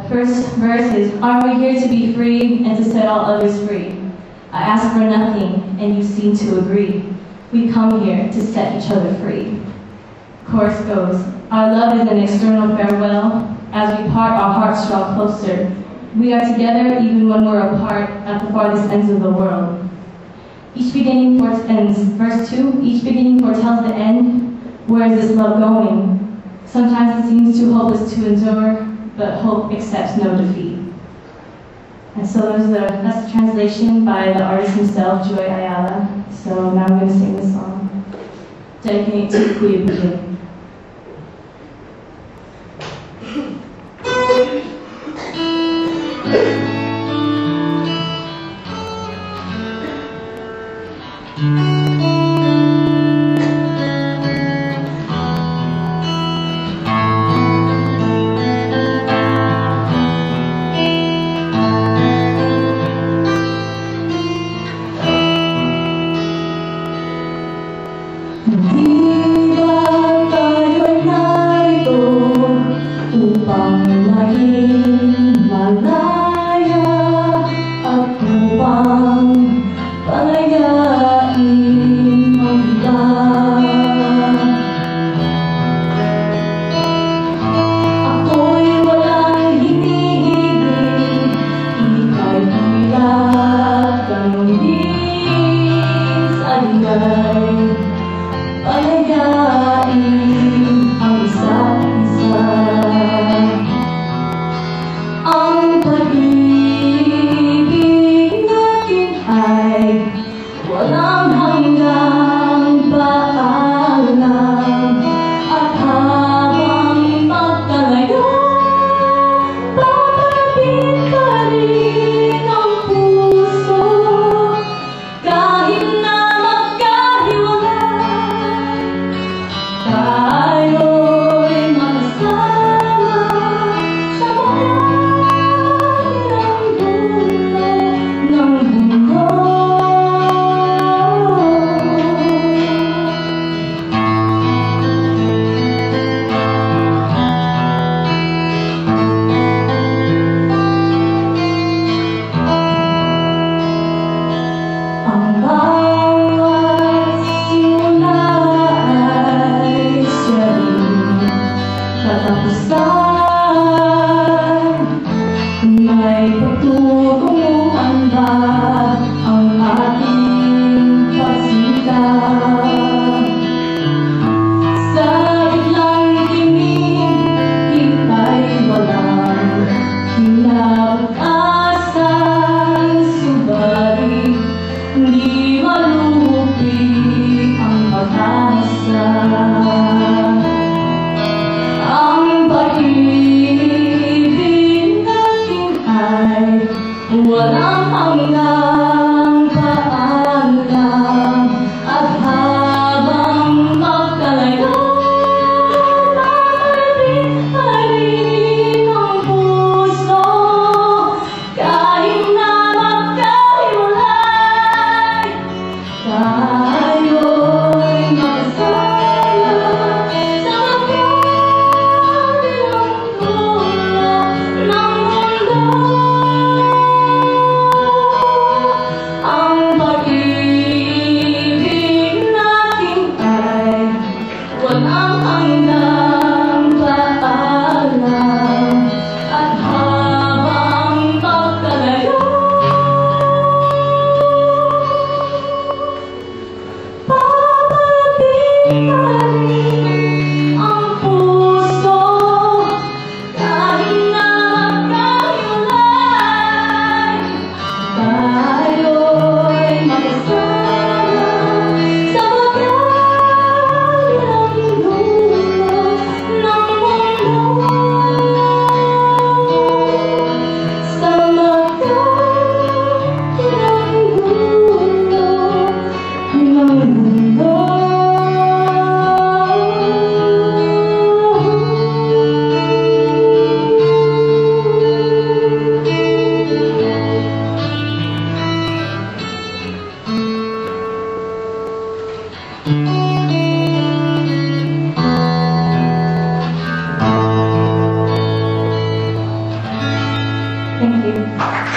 First verse is, are we here to be free and to set all others free? I ask for nothing, and you seem to agree. We come here to set each other free. Chorus goes, our love is an external farewell. As we part, our hearts draw closer. We are together even when we're apart at the farthest ends of the world. Each beginning ends. Verse 2, each beginning foretells the end. Where is this love going? Sometimes it seems too hopeless to endure, but hope accepts no defeat. And so that's the translation by the artist himself, Joy Ayala. So now I'm going to sing this song, dedicated to Kuya Bujay. Upang maging malaya. Thank you.